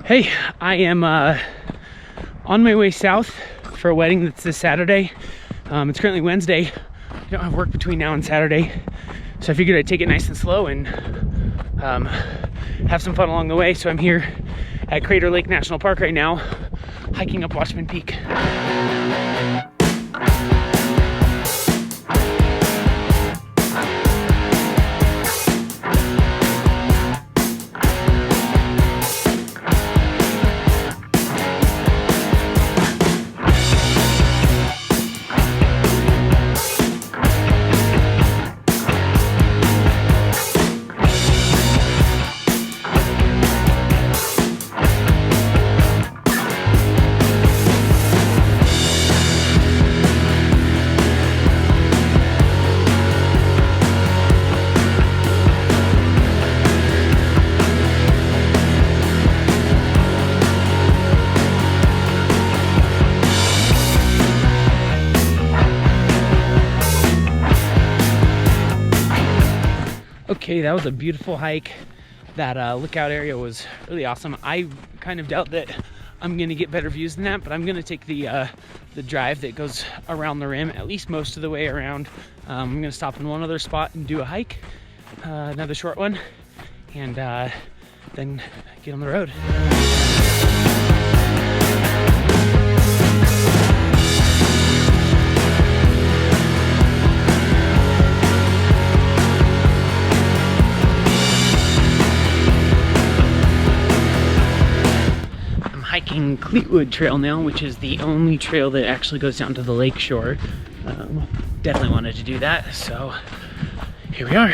Hey, I am on my way south for a wedding that's this Saturday. It's currently Wednesday. I don't have work between now and Saturday, so I figured I'd take it nice and slow and have some fun along the way. So I'm here at Crater Lake National Park right now, hiking up Watchman Peak. Okay, that was a beautiful hike. That lookout area was really awesome. I kind of doubt that I'm gonna get better views than that, but I'm gonna take the drive that goes around the rim, at least most of the way around. I'm gonna stop in one other spot and do a hike, another short one, and then get on the road. Hiking Cleetwood Trail now, which is the only trail that actually goes down to the lake shore. Definitely wanted to do that, so here we are.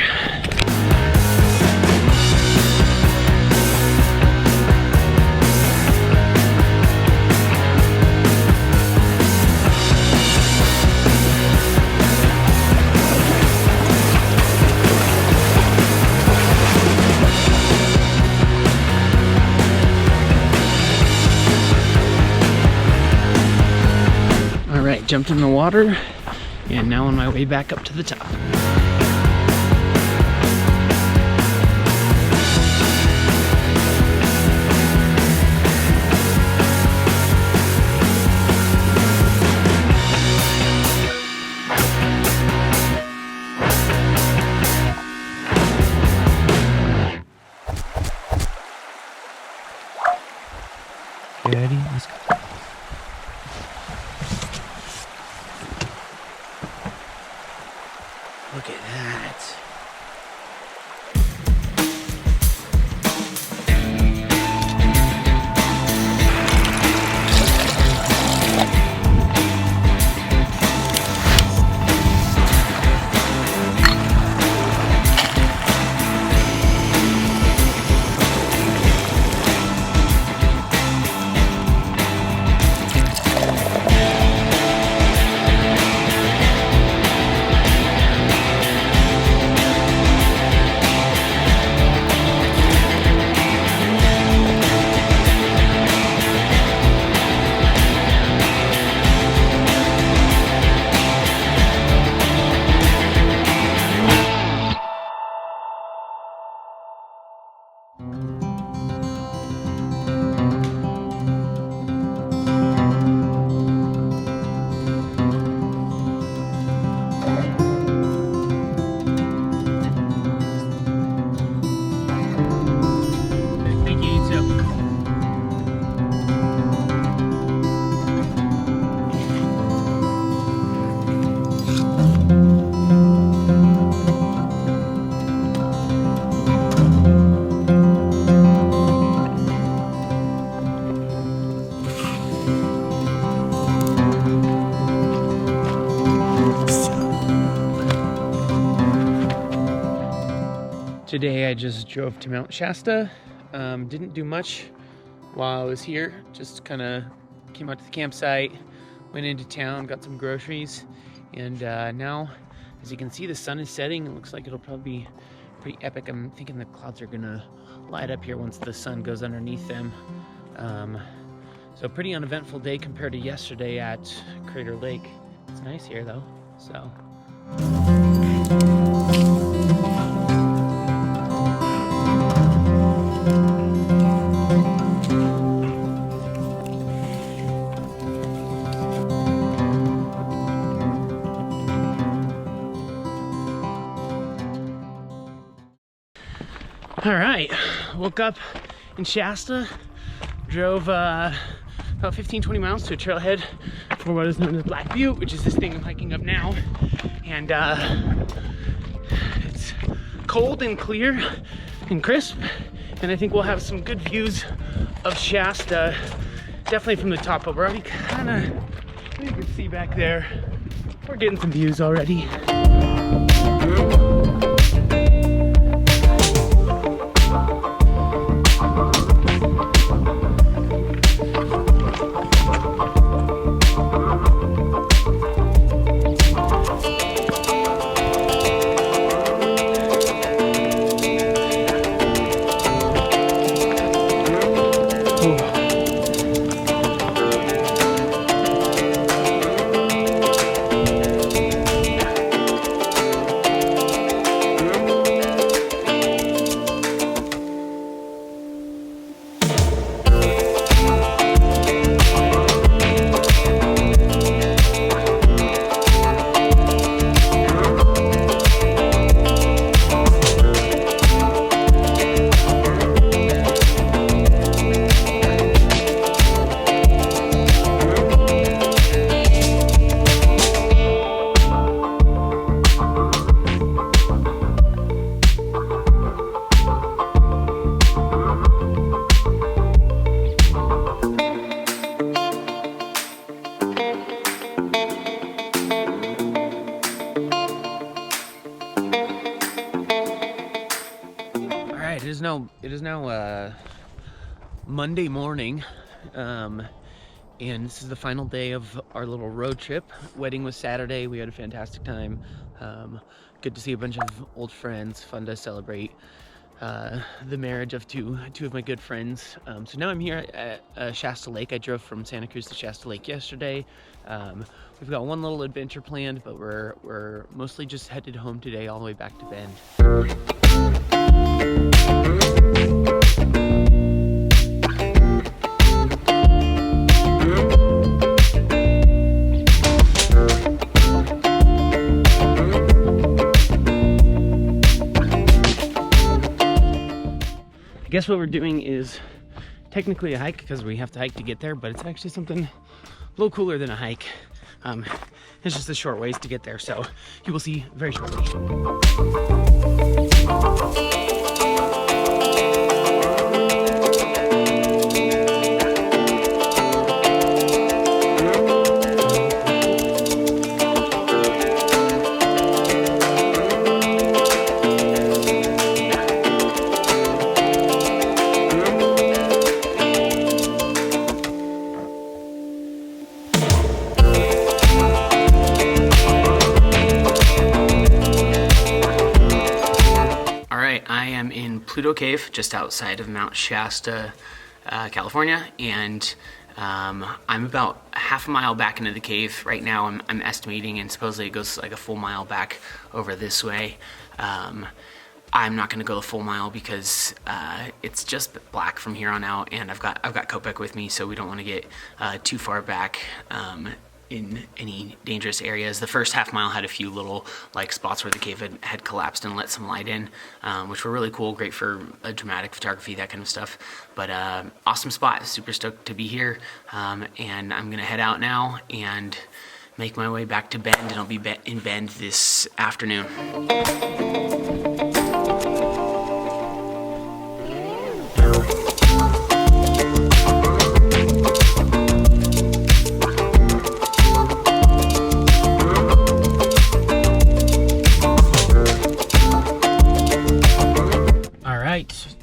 Jumped in the water, and now on my way back up to the top. Ready? Let's go. Look at that. Today I just drove to Mount Shasta. Didn't do much while I was here. Just kind of came out to the campsite, went into town, got some groceries, and now, as you can see, the sun is setting. It looks like it'll probably be pretty epic. I'm thinking the clouds are gonna light up here once the sun goes underneath them. So pretty uneventful day compared to yesterday at Crater Lake. It's nice here though, so. All right, woke up in Shasta, drove about 15-20 miles to a trailhead for what is known as Black Butte, which is this thing I'm hiking up now. And it's cold and clear and crisp, and I think we'll have some good views of Shasta, definitely from the top, but we're already kind of, you can see back there, we're getting some views already. It is now Monday morning, and this is the final day of our little road trip. Wedding was Saturday. We had a fantastic time. Good to see a bunch of old friends. Fun to celebrate the marriage of two of my good friends. So now I'm here at Shasta Lake. I drove from Santa Cruz to Shasta Lake yesterday. We've got one little adventure planned, but we're mostly just headed home today, all the way back to Bend. I guess what we're doing is technically a hike because we have to hike to get there, but it's actually something a little cooler than a hike. It's just a short ways to get there, so you will see very shortly. I am in Pluto Cave, just outside of Mount Shasta, California, and I'm about half a mile back into the cave right now. I'm estimating, and supposedly it goes like a full mile back over this way. I'm not going to go the full mile because it's just black from here on out, and I've got Kopek with me, so we don't want to get too far back in any dangerous areas. The first half mile had a few little like spots where the cave had collapsed and let some light in, which were really cool, great for dramatic photography, that kind of stuff. But awesome spot, super stoked to be here, and I'm gonna head out now and make my way back to Bend, and I'll be in Bend this afternoon.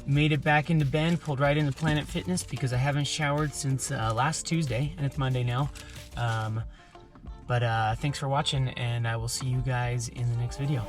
Made it back into Bend, pulled right into Planet Fitness because I haven't showered since last Tuesday, and it's Monday now. But thanks for watching, and I will see you guys in the next video.